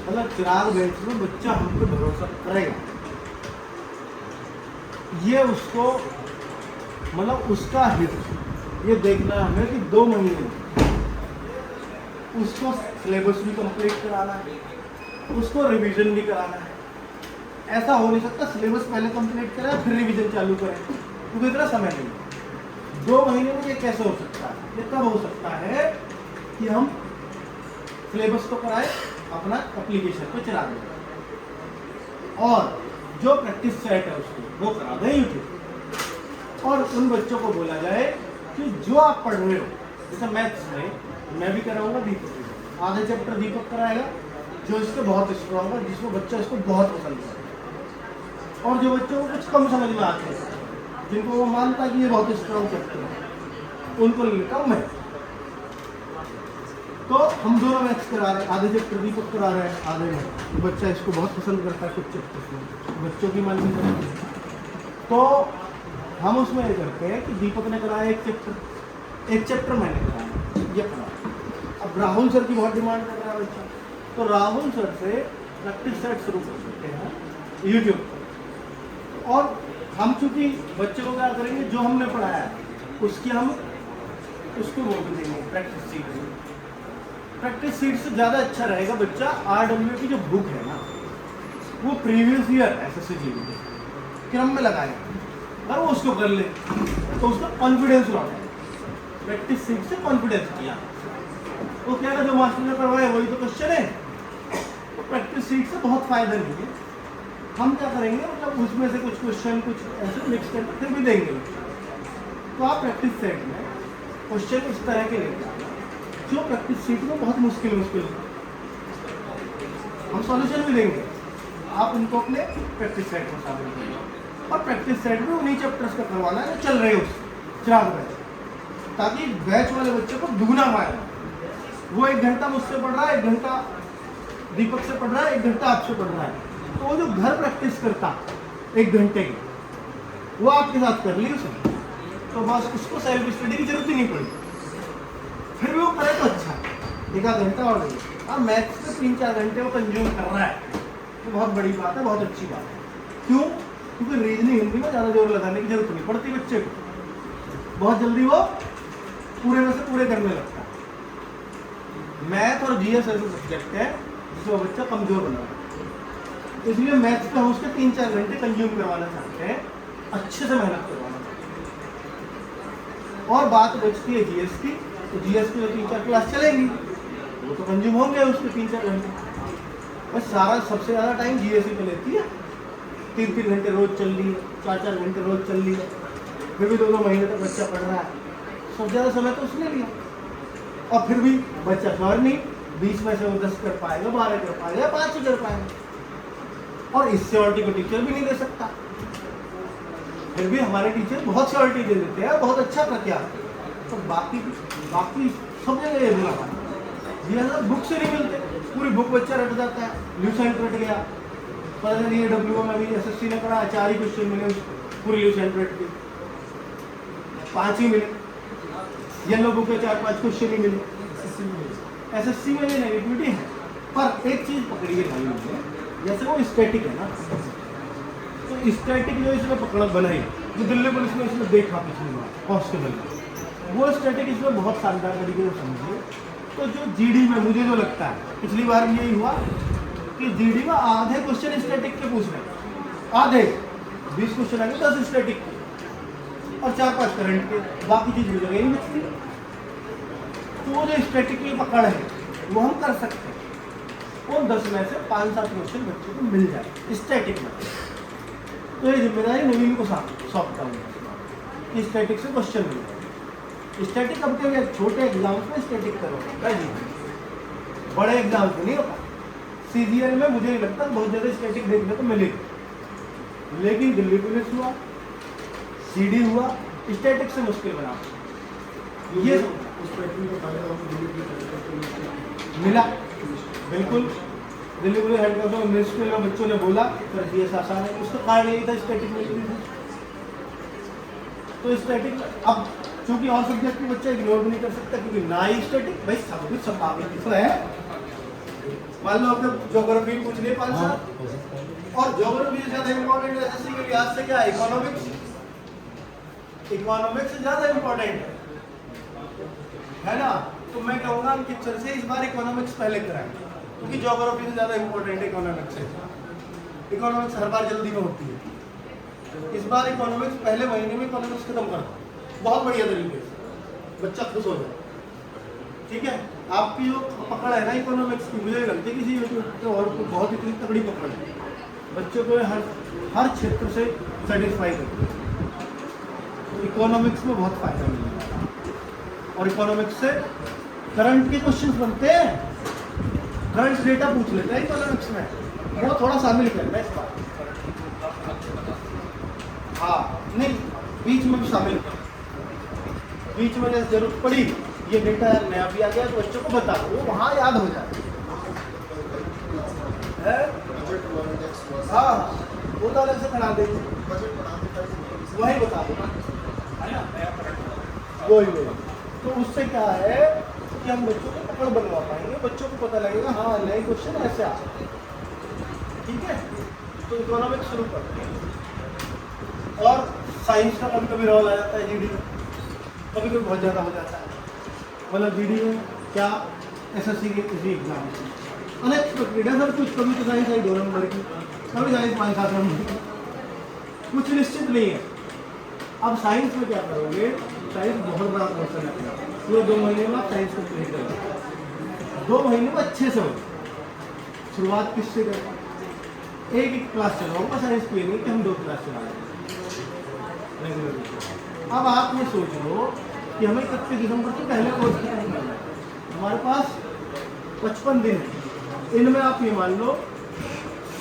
मतलब चिराग बेंच में बच्चा हम पे भरोसा करेगा, ये उसको मतलब उसका हित ये देखना है हमें कि 2 महीने उसको सिलेबस भी कंप्लीट कराना है, उसको रिवीजन भी कराना है। ऐसा हो नहीं सकता सिलेबस पहले कंप्लीट करें फिर रिवीजन चालू करें, क्योंकि इतना समय नहीं। 2 महीने में ये कैसे हो सकता है? ये तब हो सकता है कि हम सिलेबस तो कराए, अपना एप्लीकेशन को चला दें और जो प्रैक्टिस सेट है उसको वो करा दें यूट्यूब। और उन बच्चों को बोला जाए कि जो आप पढ़ रहे हो, जैसे मैथ्स में मैं भी कराऊंगा, दीपक आधे चैप्टर दीपक कराएगा जो इसके बहुत स्ट्रॉन्ग है, जिसमें बच्चा इसको बहुत पसंद है। और जो बच्चों को कुछ कम समझ में आते हैं, जिनको वो मानता है कि ये बहुत स्ट्रॉन्ग चैप्टर है, उनको लेता हूँ मैं। तो हम दोनों मैथ्स करा रहे हैं, आधे चैप्टर दीपक करा रहे हैं, आधे में बच्चा इसको बहुत पसंद करता है, कुछ चैप्टर में बच्चों की मानसिकता। तो हम उसमें ये करते हैं कि दीपक ने कराया एक चैप्टर मैंने कराया, ये पढ़ा। अब राहुल सर की बहुत डिमांड कर रहा है बच्चा, तो राहुल सर से प्रैक्टिस सेट शुरू कर सकते हैं यूट्यूब पर। और हम चूंकि बच्चे को क्या करेंगे, जो हमने पढ़ाया है उसकी हम उसको वो भी देंगे प्रैक्टिस सीट। प्रैक्टिस सीट से ज़्यादा अच्छा रहेगा बच्चा RW की जो बुक है ना, वो प्रीवियस ईयर SSC क्रम में लगाए, अगर वो उसको कर ले तो उसका कॉन्फिडेंस लौटा। प्रैक्टिस सीट से कॉन्फिडेंस किया वो क्या है, जो मास्टर ने करवाया वही तो क्वेश्चन है। तो प्रैक्टिस सीट से बहुत फायदा नहीं है। हम क्या करेंगे, मतलब उसमें से कुछ क्वेश्चन कुछ ऐसे मिक्स करके फिर भी देंगे। तो आप प्रैक्टिस सेट में क्वेश्चन इस तरह के लेके आना जो प्रैक्टिस सीट में बहुत मुश्किल हम सॉल्यूशन भी देंगे, आप उनको अपने प्रैक्टिस सेट में शामिल करेंगे। और प्रैक्टिस सेट में उन्हीं चैप्टर्स का करवाना है जो चल रहे हैं उससे चिराग बैच, ताकि बैच वाले बच्चे को दुगना फायदा। वो 1 घंटा मुझसे पढ़ रहा है, 1 घंटा दीपक से पढ़ रहा है, 1 घंटा आपसे पढ़ रहा है, तो वो जो घर प्रैक्टिस करता 1 घंटे की, वो आपके साथ कर ली उसने, तो बस उसको सेल्फ स्टडी की जरूरत ही नहीं पड़ी। फिर भी वो करे तो अच्छा, 1 घंटा और नहीं। अब मैथ्स में 3-4 घंटे वो कंज्यूम कर रहा है, तो बहुत बड़ी बात है, बहुत अच्छी बात है। क्यों? क्योंकि रीजनिंग हिंदी में ज़्यादा जोर लगाने की जरूरत नहीं पड़ती बच्चे को, बहुत जल्दी वो पूरे में से पूरे करने लगता है। मैथ और GS ऐसे सब्जेक्ट है जिसमें बच्चा कमजोर बना है, इसलिए मैथ्स पे हम उसके 3-4 घंटे कंज्यूम करवाना चाहते हैं, अच्छे से मेहनत करवाना चाहते हैं। और बात बचती है GS की, तो GS की 3-4 क्लास चलेंगी, वो तो कंज्यूम होंगे उसके 3-4 घंटे। बस सारा सबसे ज़्यादा टाइम GS ही पे लेती है, 3-3 घंटे रोज चल रही है, 4-4 घंटे रोज चल रही है, फिर भी 2-2 महीने तक बच्चा पढ़ रहा है। सबसे ज़्यादा समय तो उसने लिया, और फिर भी बच्चा श्योर नहीं, 20 में से वो 10 कर पाएगा, 12 कर पाएगा, 5 ही कर पाएगा। और इस श्योरिटी को टीचर भी नहीं दे सकता। फिर भी हमारे टीचर बहुत श्योरिटी दे देते हैं, बहुत अच्छा प्रत्याश। तो बाकी सब जगह ये बुरा पाए बुक से नहीं मिलते, पूरी बुक बच्चा रट जाता है, ल्यूसेंट रट गया, पता नहीं WO में भी SSC ने पढ़ा 4 ही क्वेश्चन मिले उसको, पूरी ल्यूसेंट रट गई, 5 ही मिले। येलो बुक के 4-5 क्वेश्चन ही मिले। SSC में भी नेगेटिविटी है, पर एक चीज पकड़ी है भाई ने, जैसे वो स्टैटिक है ना, तो स्टैटिक जो इसमें पकड़ बनाई, जो दिल्ली पुलिस ने इसमें देखा पिछली बार कांस्टेबल, वो स्टैटिक इसमें बहुत शानदार तरीके से समझिए। तो जो GD में मुझे जो लगता है, पिछली बार भी यही हुआ कि GD में आधे क्वेश्चन स्टैटिक के पूछ रहे, आधे 20 क्वेश्चन आएंगे 10 स्टैटिक के और 4-5 करंट के, बाकी चीज मुझे नहीं बचती। तो वो जो स्टैटिक की पकड़ है वो हम कर सकते हैं, उन 10 में से 5-7 क्वेश्चन बच्चे को मिल जाए स्टैटिक में। तो ये जिम्मेदारी नवीन को सौंपता हूँ, स्टैटिक से क्वेश्चन मिल जाए। स्टैटिक अब क्या, छोटे एग्जाम्स में स्टैटिक करो जी, बड़े एग्जाम्स में नहीं होता। CGL में मुझे नहीं लगता बहुत ज़्यादा स्टैटिक देखने को मिलेगी, लेकिन दिल्ली पुलिस हुआ, CD हुआ, स्टैटिक से मुश्किल बना ये मिला। बिल्कुल Delhi police head constable ministry में बच्चों ने बोला पर GS आसान है, उसका कारण यही था स्टैटिक में। तो स्टैटिक अब चूंकि और सब्जेक्ट के बच्चे इग्नोर भी नहीं कर सकता, क्योंकि ना ही स्टैटिक भाई सब कुछ संभावित तो है, मान लो आपने ज्योग्राफी पूछ लिया 5 साल, और ज्योग्राफी से ज्यादा इंपॉर्टेंट एसएससी के लिहाज से क्या है? इकोनॉमिक्स। इकोनॉमिक्स से ज्यादा इंपॉर्टेंट है ना। तो मैं कहूँगा हम किचन से इस बार इकोनॉमिक्स पहले कराएं, क्योंकि ज्योग्राफी से ज्यादा इंपॉर्टेंट है इकोनॉमिक्स से। इकोनॉमिक्स हर बार जल्दी में होती है, इस बार इकोनॉमिक्स पहले महीने में इकोनॉमिक्स खत्म कर दो, बहुत बढ़िया तरीके से, बच्चा खुश हो जाए। ठीक है, आपकी जो पकड़ है ना इकोनॉमिक्स की, मुझे लगती है किसी तो और को बहुत इतनी तगड़ी पकड़ है, बच्चों को हर क्षेत्र से सेटिस्फाई करती है। इकोनॉमिक्स में बहुत फायदा मिलेगा, और इकोनॉमिक्स से करंट के क्वेश्चंस बनते हैं, करंट डेटा पूछ लेते हैं इकोनॉमिक्स में, वो थोड़ा शामिल करना है इस बार। हाँ नहीं, बीच में भी शामिल कर, बीच में जैसे जरूरत पड़ी ये डेटा नया भी आ गया तो बच्चों को बता, वो वहाँ याद हो जाए। हाँ वो तो अलग से पढ़ा देंगे, वही बता दो, है ना, वही। तो उससे क्या है कि हम बच्चों को पकड़ बनवा पाएंगे, बच्चों को पता लगेगा हाँ नए क्वेश्चन ऐसे आ सकते हैं। ठीक है, तो इकोनॉमिक्स शुरू करते हैं। और साइंस का कभी कभी रोल आ जाता है जीडी में, कभी कभी बहुत ज़्यादा हो जाता है। मतलब जीडी में क्या एसएससी के किसी एग्जाम अनएक्सपेक्टेड है सर, कुछ कभी तो साइंस आई 2 नंबर की, कभी साइंस 5-7 नंबर की, कुछ निश्चित नहीं है। अब साइंस में क्या करोगे, साइंस बहुत बड़ा क्वेश्चन है, पूरे 2 महीने में आप साइंस को क्लियर करोगे, 2 महीने में अच्छे से हो। शुरुआत किससे करें? एक क्लास चलाऊंगा साइंस की, नहीं कि हम 2 क्लास चलाएंगे। अब आप ये सोच लो कि हमें 31 दिसंबर से पहले कोर्स खत्म करना है, हमारे पास 55 दिन है, इनमें आप ये मान लो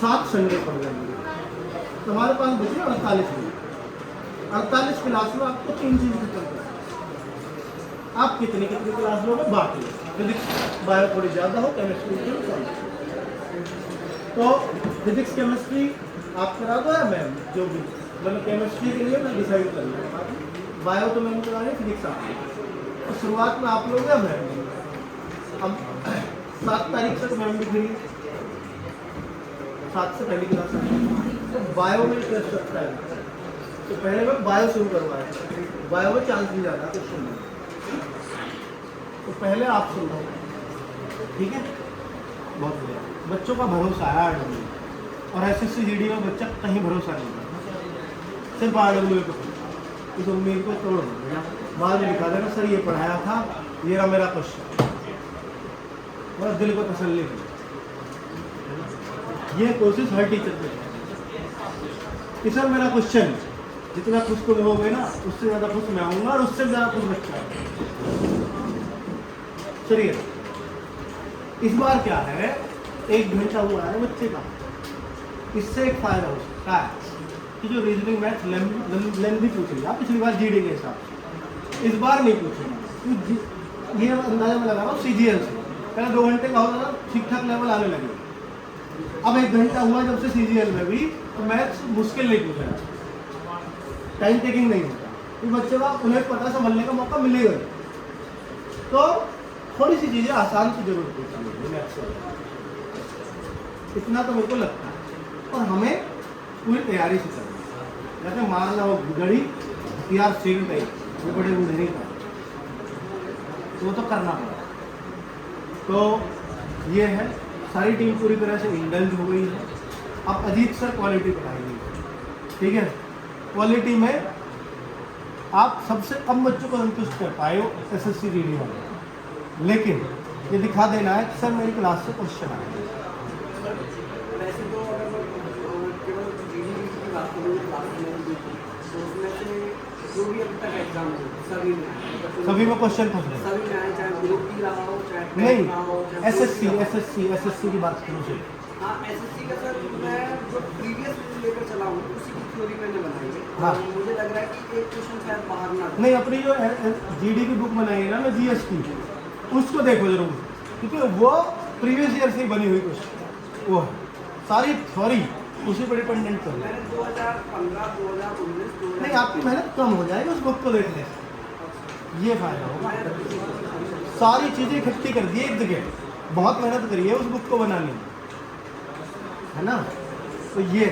7 संडे पड़ जाएंगे, तो हमारे पास बचे 48 दिन। 48 क्लास में आपको 3 चीज खत्म करना है। आप कितनी क्लास लोगे बांट लो, फिजिक्स बायो थोड़ी ज़्यादा हो, केमिस्ट्री कम। तो फिजिक्स केमिस्ट्री आप करा दो या मैम, जो भी मतलब केमिस्ट्री के लिए मैं डिसाइड कर लूँगा, बायो तो मैंने करा रही, फिजिक्स आप तो शुरुआत में आप लोग या मैम। अब 7 तारीख तक मैम भी फ्री, 7 से पहली क्लास है, तो बायो में इंटरेस्ट रखता है तो पहले मैं बायो शुरू करवाया, बायो में चांस भी ज़्यादा क्वेश्चन में, तो पहले आप सुनो। ठीक है, बहुत बढ़िया, बच्चों का भरोसा है आरडब्ल्यू, और एसएससी जीडी में बच्चा कहीं भरोसा नहीं करता, सिर्फ आरडब्ल्यू को। इस उम्मीद को तोड़ देना, बाद में लिखा देना सर ये पढ़ाया था, ये रहा मेरा क्वेश्चन, और दिल को तसल्ली हो। ये कोशिश हर टीचर की कि सर मेरा क्वेश्चन, जितना खुश तुम होगे ना उससे ज़्यादा खुश मैं आऊँगा, और उससे ज़्यादा खुश बच्चा। चलिए इस बार क्या है, 1 घंटा हुआ है बच्चे का, इससे एक फायदा हो सकता है कि जो रीजनिंग मैथ लेंथी पूछ लिया पिछली बार जीडी के हिसाब से, इस बार नहीं पूछेगा। ये अंदाजा मैं लगा रहा हूँ सीजीएल से, पहले 2 घंटे का होता था, ठीक ठाक लेवल आने लगे। अब 1 घंटा हुआ जब से सीजीएल में भी, तो मैथ्स मुश्किल नहीं पूछेगा, टाइम टेकिंग नहीं होता, तो बच्चे का उन्हें पता समझने का मौका मिलेगा। तो थोड़ी सी चीज़ें आसान की जरूरत होती है मैथ्स से, इतना तो मेरे को लगता है, और हमें पूरी तैयारी से करना है। जैसे मान लो गड़ी हथियार सील टाइप, वो बड़े बूढ़े नहीं था, तो वो तो करना पड़ा। तो ये है, सारी टीम पूरी तरह से इंडल्ज हो गई है। अब अजीत सर क्वालिटी पढ़ाएंगे, ठीक है, क्वालिटी में आप सबसे कम बच्चों को संतुष्ट कर पाए हो एसएससी जीडी वाले, लेकिन ये दिखा देना है कि सर मेरी क्लास से क्वेश्चन आए। वैसे तो अगर केवल जीडी की बात करूँ तो उसमें से जो भी अभी तक एग्जाम हो सभी में क्वेश्चन फंस रहे, सभी में आए, चाहे ग्रुप की रहा हो, चाहे नहीं रहा हो, एसएससी की बात करूँ सर। हाँ एसएससी का सर मैं जो प्रीवियस लेकर चला हूँ उसी की थ्योरी मैंने बनाई है। हाँ। मुझे लग रहा है कि एक क्वेश्चन शायद बाहर ना नहीं, अपनी जो जीडी की बुक बनाई है ना मैं जीएसटी, उसको देखो जरूर, क्योंकि वो प्रीवियस ईयर से बनी हुई क्वेश्चन, वो सारी थ्योरी उसी पर डिपेंडेंट कर। मैंने 2015, 2019 नहीं, आपकी मेहनत कम हो जाएगी उस बुक को देखने से, ये फायदा होगा। सारी चीज़ें इकट्ठी कर दी एक जगह, बहुत मेहनत करी है उस बुक को बनाने में, है ना। तो ये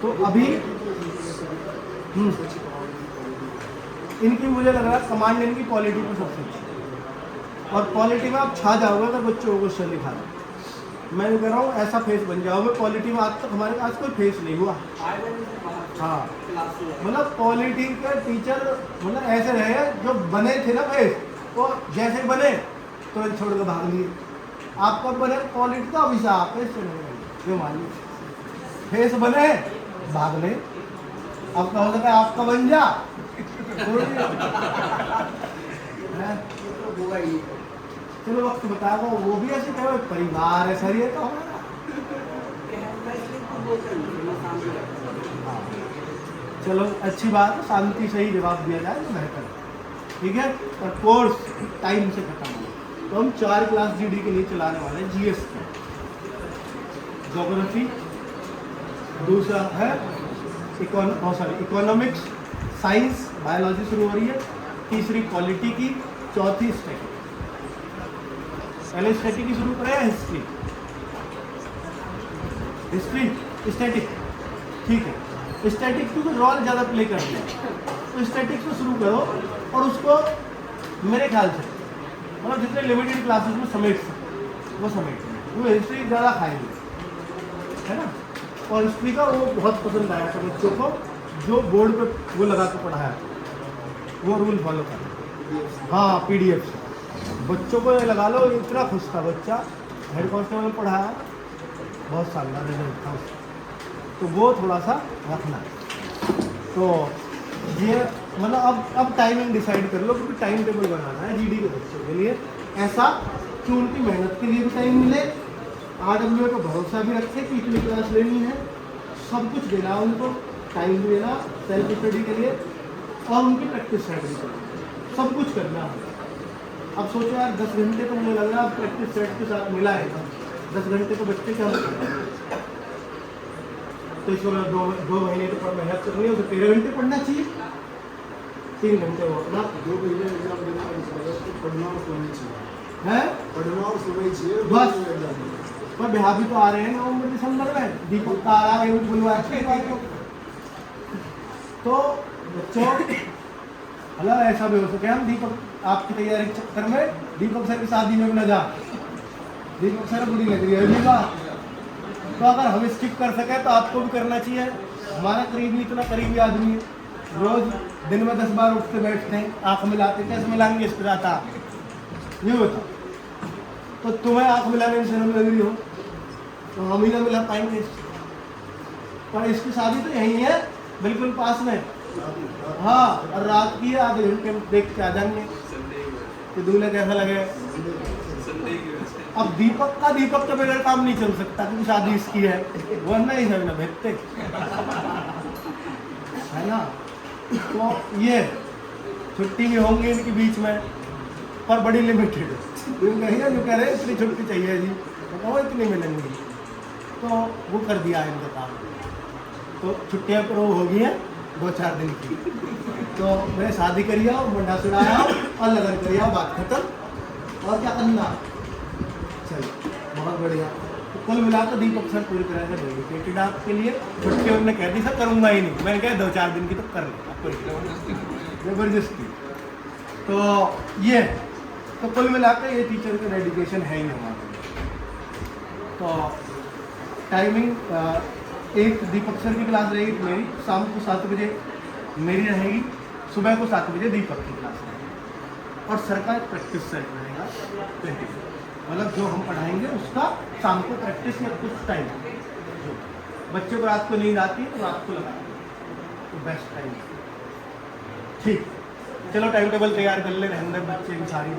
तो अभी इनकी मुझे लग रहा है कमांड इनकी पॉलिटी पर सबसे अच्छी है। और पॉलिटी में आप छा जाओगे अगर बच्चों को क्वेश्चन लिखा रहा। मैं कह रहा हूँ ऐसा फेस बन जाओगे। पॉलिटी में आज तक हमारे पास कोई फेस नहीं हुआ। हाँ, मतलब पॉलिटी के टीचर मतलब ऐसे रहे जो बने थे ना फेस, वो जैसे बने तो छोड़ के भाग लिए। आपका बने पॉलिटी का अभिशाप है, जो मान लीजिए फेस बने भाग ले। आपका हो सका आपका बन जा चलो वक्त बताओ वो भी ऐसे कहो परिवार है सर ये तो हमारा। हाँ, चलो अच्छी बात है, शांति से ही जवाब दिया जाए तो बेहतर है, ठीक है। और कोर्स टाइम से खत्म हो तो हम 4 क्लास जीडी के लिए चलाने वाले हैं। जीएस ज्योग्राफी, दूसरा है इकोनॉमिक्स, साइंस बायोलॉजी शुरू हो रही है, तीसरी पॉलिटी की, चौथी स्टैटिक। पहले स्टैटिक की शुरू करें हिस्ट्री, स्टैटिक, ठीक है। स्टैटिक क्योंकि रोल ज़्यादा प्ले कर दिया तो स्टैटिक से शुरू करो और उसको मेरे ख्याल से मतलब जितने लिमिटेड क्लासेस में समेट सकते वो समेट, वो हिस्ट्री ज़्यादा खाएंगे, है ना। और हिस्ट्री का वो बहुत पसंद आया था बच्चों को, जो बोर्ड पे वो लगा के पढ़ाया वो रूल फॉलो कर। हाँ, पीडीएफ से बच्चों को ये लगा लो, इतना खुश था बच्चा। हेड कांस्टेबल में पढ़ाया, बहुत शानदार रिजल्ट था उसका। तो वो थोड़ा सा रखना। तो ये मतलब अब टाइमिंग डिसाइड कर लो, क्योंकि टाइम टेबल बनाना है जीडी के बच्चों के लिए ऐसा कि उनकी मेहनत के लिए भी टाइम मिले, आरडब्ल्यू को भरोसा भी रखे कि इतनी क्लास लेनी है, सब कुछ देना उनको, टाइम भी देना सेल्फ स्टडी के लिए और उनकी प्रैक्टिस सेट भी करना, सब कुछ करना है। अब सोचो यार 10 घंटे तो मुझे लग रहा है प्रैक्टिस सेट के साथ मिला है, 10 घंटे तो बच्चे क्या तो इसमें 2 महीने तो मेहनत करनी है, उसे 13 घंटे पढ़ना चाहिए, 3 घंटे वो अपना 2 महीने एग्जाम देना पढ़ना और सोना चाहिए है, पढ़ना और सोना चाहिए बस। एग्जाम। पर बिहार भी तो आ रहे हैं नवंबर दिसंबर में, दीपक का आ रहा है बुलवाया तो बच्चों मतलब ऐसा भी हो सके हम दीपक आपकी तैयारी के चक्कर में दीपक सर की शादी में भी न जा। दीपक सर बुरी लग रही है अभी बात, तो अगर हम स्किप कर सके तो आपको भी करना चाहिए। हमारा करीबी इतना करीबी आदमी है, रोज दिन में 10 बार उठते बैठते हैं, आँख मिलाते, कैसे मिलाएंगे इसके साथ आप ये होता। तो तुम्हें आँख मिलाने में शर्म लग रही हो तो हम ही ना मिला पाएंगे। पर इसकी शादी तो यही है बिल्कुल पास में। हाँ, और रात की आधे घंटे में देख के आ जाएंगे कि दूल्हे कैसा लगे। अब दीपक के बगैर काम नहीं चल सकता क्योंकि शादी इसकी है, वरना ही सब ना भेजते है ना। तो ये छुट्टी भी होंगी इनके बीच में पर बड़ी लिमिटेड है। कहीं ना जो कह रहे हैं इतनी छुट्टी चाहिए जी, बताओ इतनी मिलेंगी, तो वो कर दिया है इनका काम। तो छुट्टियाँ पर वो हो गई हैं 2-4 दिन की, तो मैं शादी करिए और मुंडा सुनाया और लगन करिए, बात खत्म। और क्या करना, चलो बहुत बढ़िया। तो कुल मिलाकर दीपक सर पूरी तरह से डेडिकेटेड आपके लिए। छुट्टी उन्होंने कह दी सर करूँगा ही नहीं, मैंने कहा 2-4 दिन की तो कर ले जबरदस्ती। तो ये तो कुल मिलाकर ये टीचर का डेडिकेशन है ही हमारे। तो टाइमिंग एक दीपक सर की क्लास रहेगी मेरी, शाम को 7 बजे मेरी रहेगी, सुबह को 7 बजे दीपक की क्लास रहेगी। और सर का प्रैक्टिस सेट रहेगा 20, मतलब जो हम पढ़ाएंगे उसका शाम को प्रैक्टिस या कुछ टाइम। बच्चों को रात को नींद आती है तो रात को लगा तो बेस्ट टाइम। ठीक, चलो टाइम टेबल तैयार कर ले, रहने बच्चे की सारी